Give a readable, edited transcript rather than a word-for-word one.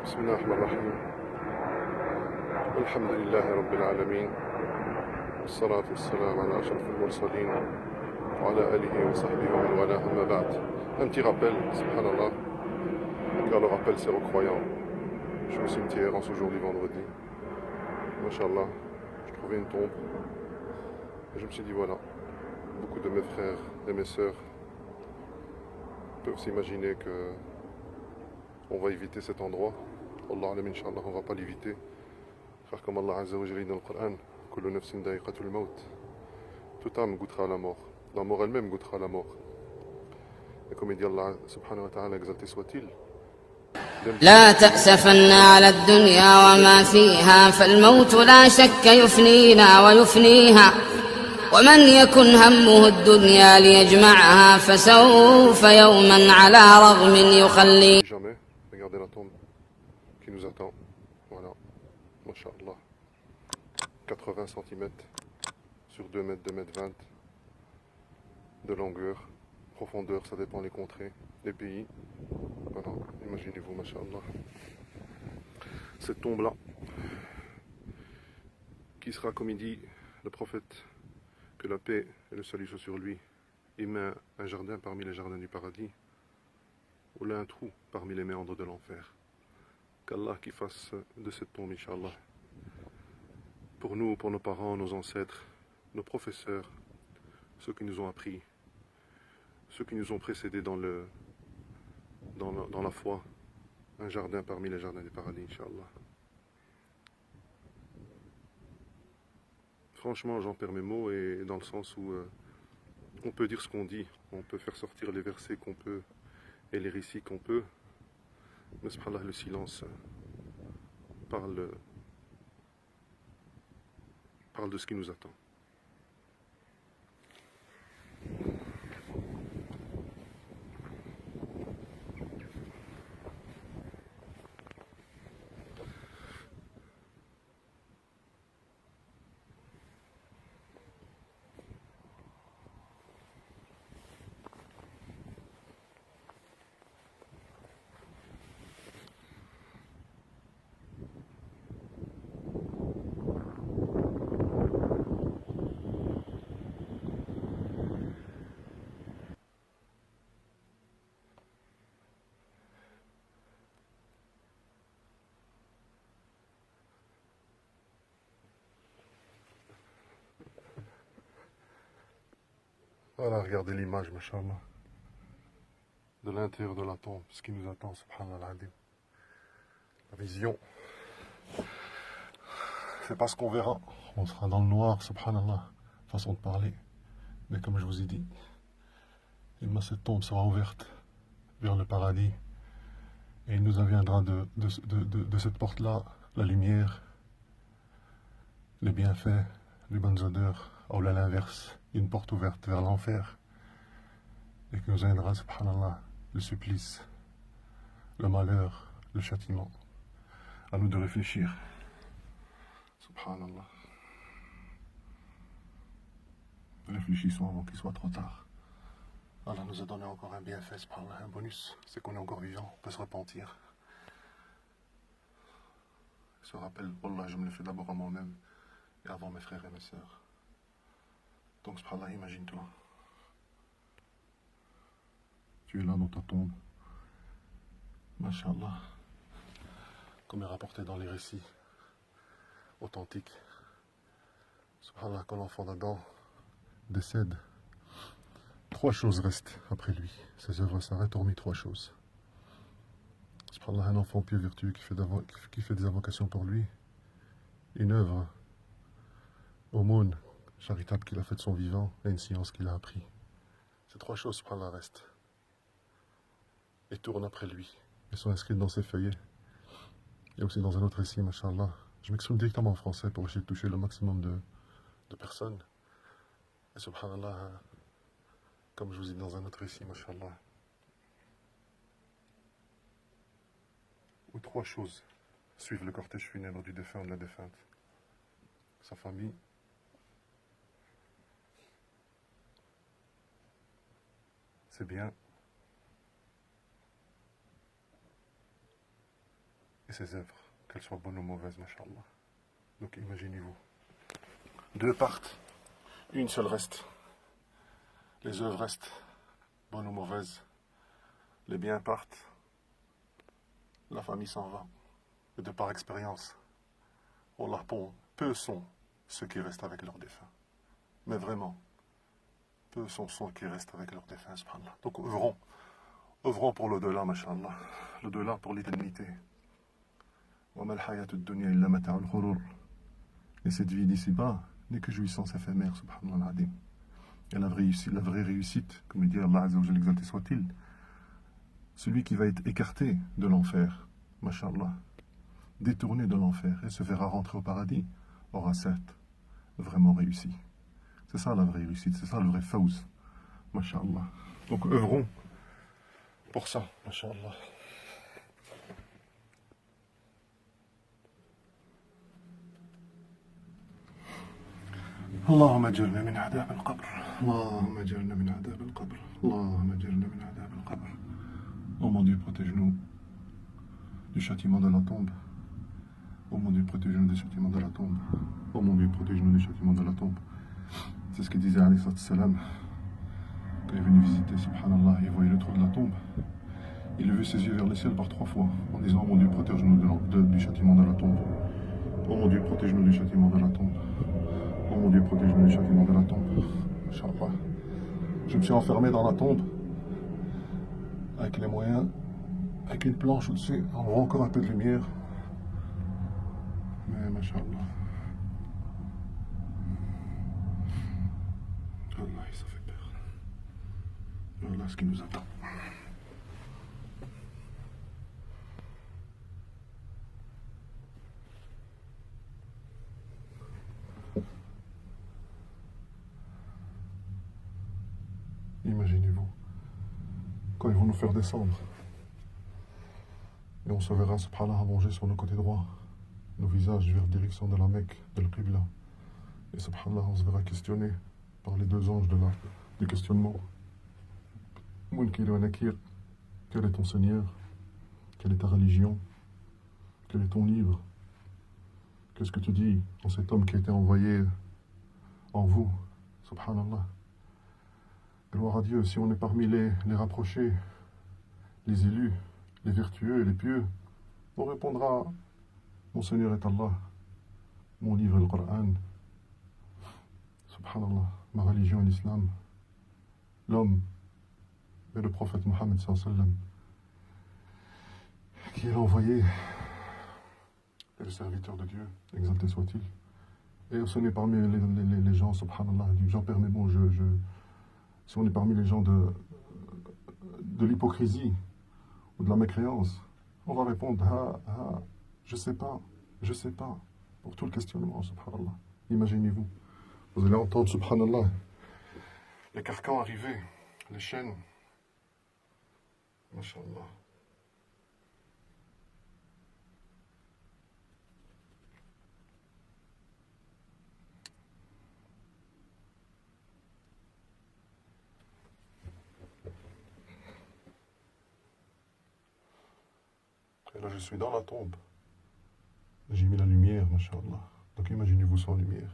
بسم الله الرحمن الرحيم. الحمد لله رب العالمين، والصلاة والسلام على أشرف المرسلين وعلى آله وصحبه ومن والاه أما بعد. Un petit rappel, subhanallah, car le rappel sert aux croyants. Je suis au cimetière en ce jour du vendredi. Masha'Allah, je trouvais une tombe. Et je me suis dit voilà, beaucoup de mes frères et mes sœurs peuvent s'imaginer que on va éviter cet endroit. Allah alam, Inch'Allah, on ne va pas l'éviter. Car comme Allah Azza wa Jalla dit dans le Coran, Kullu nafsin da'iqatul maut. Toute âme goûtera à la mort. La mort elle-même goûtera à la mort. Et comme il dit Allah subhanahu wa ta'ala, exalté soit-il, لا تأسفن على الدنيا وما فيها فالموت لا شك يفنينا ويفنيها ومن يكن همه الدنيا ليجمعها فسوف يوما على رغم يخلي. jamais, regardez la tombe qui nous attend. Voilà, Masha'Allah. 80 cm sur 2 mètres, 2 mètres 20 de longueur. Profondeur, ça dépend les contrées, les pays. Voilà, imaginez-vous, Masha'Allah. Cette tombe-là, qui sera, comme il dit le prophète, que la paix et le salut soient sur lui, il met un jardin parmi les jardins du paradis, ou là un trou parmi les méandres de l'enfer. Qu'Allah qui fasse de cette tombe, Inch'Allah, pour nous, pour nos parents, nos ancêtres, nos professeurs, ceux qui nous ont appris, ceux qui nous ont précédés dans la foi, un jardin parmi les jardins du paradis, Inch'Allah. Franchement, j'en perds mes mots, et dans le sens où on peut dire ce qu'on dit, on peut faire sortir les versets qu'on peut et les récits qu'on peut, mais subhanallah, le silence parle de ce qui nous attend. Voilà, regardez l'image, mashallah, de l'intérieur de la tombe, ce qui nous attend, subhanallah. La vision, c'est pas ce qu'on verra. On sera dans le noir, subhanallah, façon de parler. Mais comme je vous ai dit, cette tombe sera ouverte vers le paradis. Et il nous viendra de cette porte-là la lumière, les bienfaits, les bonnes odeurs, ou à l'inverse, une porte ouverte vers l'enfer, et qui nous viendra, subhanallah, le supplice, le malheur, le châtiment. À nous de réfléchir. Subhanallah. Réfléchissons avant qu'il soit trop tard. Allah nous a donné encore un bienfait, subhanallah, un bonus, c'est qu'on est encore vivant, on peut se repentir. Se rappelle, Wallah, je me le fais d'abord à moi-même et avant mes frères et mes sœurs. Donc, subhanallah, imagine-toi. Tu es là dans ta tombe. Masha'Allah. Comme est rapporté dans les récits authentiques. Subhanallah, quand l'enfant d'Adam décède, 3 choses restent après lui. Ses œuvres s'arrêtent, hormis 3 choses. Subhanallah, un enfant pieux vertueux qui fait des invocations pour lui. Une œuvre, aumône, charitable qu'il a fait de son vivant, et une science qu'il a appris. Ces 3 choses, subhanallah, restent. Et tournent après lui. Elles sont inscrites dans ses feuillets. Et aussi dans un autre récit, mashallah. Je m'exprime directement en français pour essayer de toucher le maximum de personnes. Et subhanallah, comme je vous ai dit dans un autre récit, mashallah, où 3 choses suivent le cortège funèbre du défunt ou de la défunte. Sa famille, ses biens, et ses œuvres, qu'elles soient bonnes ou mauvaises, mashallah. Donc imaginez-vous. 2 partent, une seule reste. Les œuvres restent, bonnes ou mauvaises. Les biens partent, la famille s'en va. Et de par expérience, Allah, peu sont ceux qui restent avec leurs défunts. Mais vraiment, peu sont ceux qui restent avec leurs défunts, subhanallah. Donc œuvrons pour l'au-delà, mashallah. L'au-delà pour l'éternité. Et cette vie d'ici-bas n'est que jouissance éphémère, subhanallah. Et la vraie réussite, comme dit Allah Azza wa Jalla, exalté soit-il, celui qui va être écarté de l'enfer, mashallah, détourné de l'enfer et se verra rentrer au paradis, aura certes vraiment réussi. C'est ça la vraie réussite, c'est ça le vrai fawz, mashallah. Donc œuvrons pour ça, mashallah. اللهم اجرنا من عذاب القبر اللهم اجرنا من عذاب القبر اللهم اجرنا من عذاب القبر. Oh mon Dieu, protège-nous du châtiment de la tombe. Oh mon Dieu, protège-nous du châtiment de la tombe. Oh mon Dieu, protège-nous du châtiment de la tombe. C'est ce que disait alayhi salam quand il est venu visiter, subhanallah, il voyait le trou de la tombe. Il levait ses yeux vers le ciel par 3 fois en disant: oh mon Dieu, protège-nous du châtiment de la tombe. Oh mon Dieu, protège-nous du châtiment de la tombe. Oh mon Dieu, protège-nous du châtiment de la tombe. Inch'Allah. Je me suis enfermé dans la tombe avec les moyens, avec une planche au-dessus. On voit encore un peu de lumière. Mais Masha'Allah. Allah, ça fait peur. Voilà ce qui nous attend. Imaginez-vous, quand ils vont nous faire descendre, et on se verra, subhanallah, allongé sur nos côtés droits, nos visages vers la direction de la Mecque, de l'Qibla. Et subhanallah, on se verra questionner par les 2 anges du questionnement. Munkir wa Nakir, quel est ton Seigneur? Quelle est ta religion? Quel est ton livre? Qu'est-ce que tu dis en cet homme qui a été envoyé en vous? Subhanallah. Gloire à Dieu, si on est parmi les rapprochés, les élus, les vertueux et les pieux, on répondra: mon Seigneur est Allah, mon livre est le Coran, subhanallah, ma religion est l'islam, l'homme est le prophète Mohammed sallallahu alayhi wa sallam, qui est l'envoyé et le serviteur de Dieu, exalté soit-il. Et si on est parmi les gens, subhanallah, Jean permets-moi, si on est parmi les gens de l'hypocrisie ou de la mécréance, on va répondre: je sais pas, pour tout le questionnement, subhanallah. Imaginez-vous, vous allez entendre, subhanallah, les carcans arriver, les chaînes, mashallah. Et là, je suis dans la tombe. J'ai mis la lumière, mashallah. Donc imaginez-vous sans lumière.